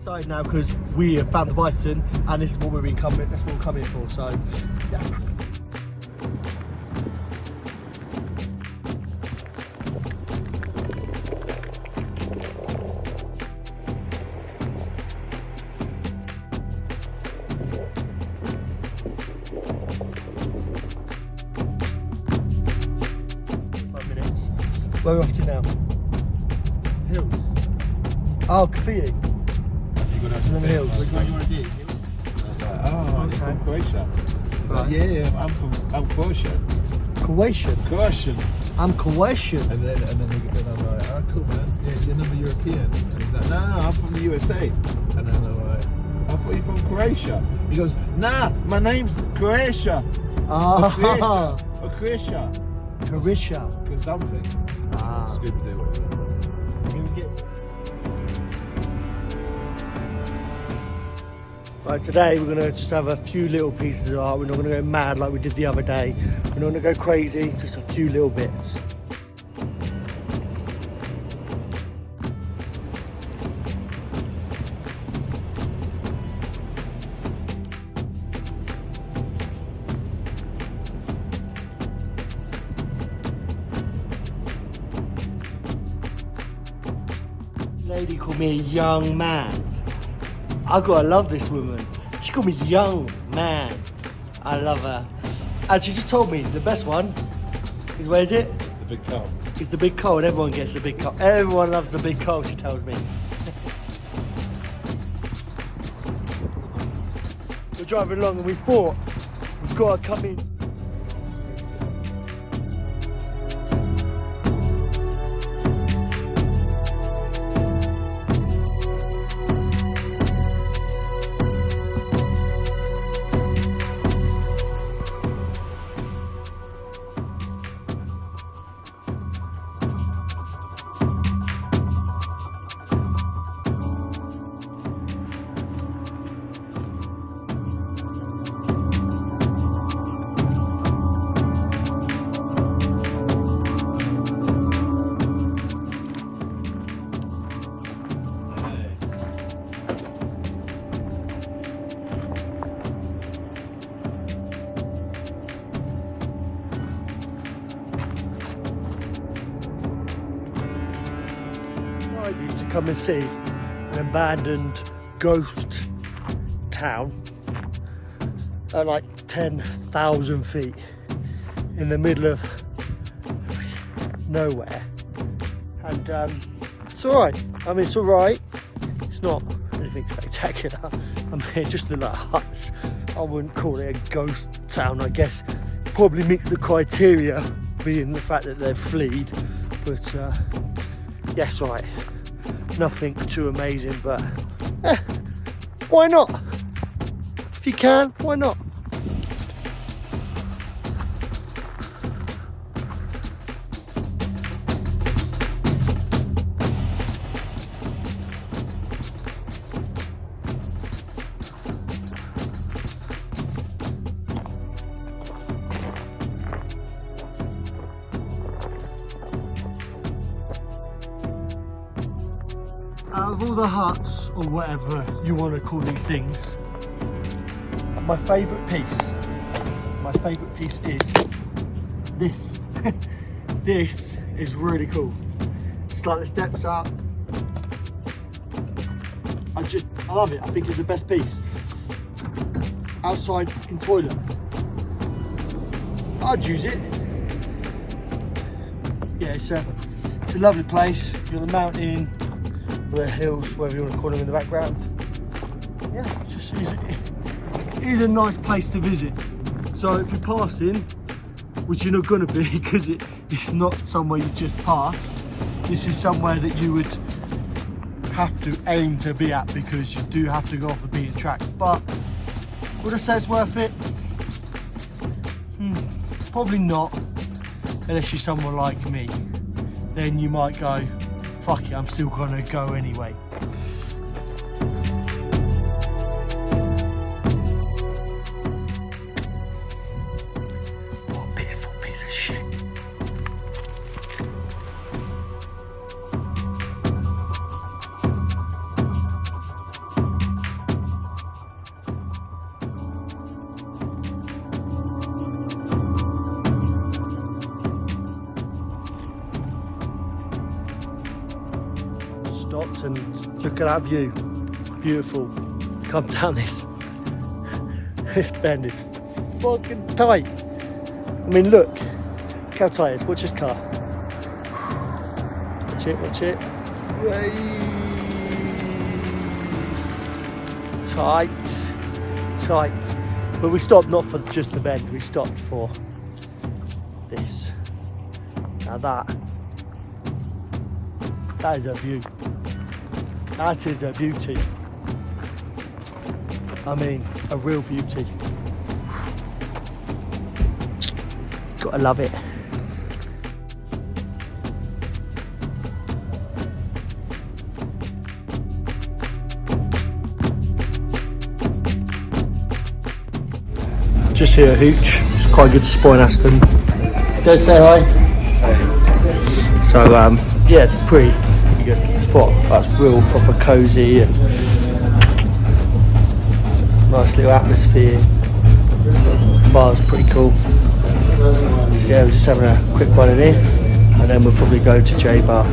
excited now because we have found the bison and this is what we're coming. That's what we're coming for. So, yeah. Where are we off to now? Hills. Oh, graffiti. And then the hills. What do you want to do? I was like, oh, you're from Croatia. Right. Like, yeah, I'm Croatian. Croatian? Croatian. I'm Croatian. And then I'm like, oh, cool, man. Yeah, you're another European. And he's like, no, I'm from the USA. And then I'm like, I thought you're from Croatia. He goes, nah, my name's Croatia. Ah. Or Croatia. Croatia. Or something. Scooby-Doo. Right, today we're going to just have a few little pieces of art. We're not going to go mad like we did the other day. We're not going to go crazy, just a few little bits. Lady called me a young man. I gotta love this woman. She called me young man. I love her. And she just told me the best one is, where is it? The big cow. It's the big coal, and everyone gets the big coal. Everyone loves the big coal, she tells me. We're driving along and we thought we've got to come in. To come and see an abandoned ghost town at like 10,000 feet in the middle of nowhere, and it's all right. I mean, it's all right. It's not anything spectacular. I mean, it just look like huts. I wouldn't call it a ghost town. I guess probably meets the criteria, being the fact that they've fled. But yes, all right. Nothing too amazing, but why not? If you can, why not? Out of all the huts, or whatever you want to call these things, my favourite piece is this. This is really cool. It's like the steps up. I love it. I think it's the best piece. Outside in toilet. I'd use it. Yeah, it's a lovely place. You're on the mountain, the hills, whatever you want to call them, in the background. Yeah, it is a nice place to visit. So if you're passing, which you're not going to be because it's not somewhere you just pass, this is somewhere that you would have to aim to be at, because you do have to go off the beaten track. But would I say it's worth it? Probably not, unless you're someone like me. Then you might go, fuck it, I'm still gonna go anyway. What a pitiful piece of shit. stopped and look at that view. Beautiful. Come down this bend is fucking tight. I mean, look how tight it is. Watch this car. Watch it, watch it. Way tight, tight. But we stopped not for just the bend, we stopped for this. Now that is a view. That is a beauty. I mean, a real beauty. Gotta love it. Just here at Hooch, it's quite a good spot in Aspen. Go say hi. So yeah, it's a pretty good spot. That's real proper cosy and nice little atmosphere. Bar's pretty cool. So yeah, we're just having a quick one in here, and then we'll probably go to J Bar.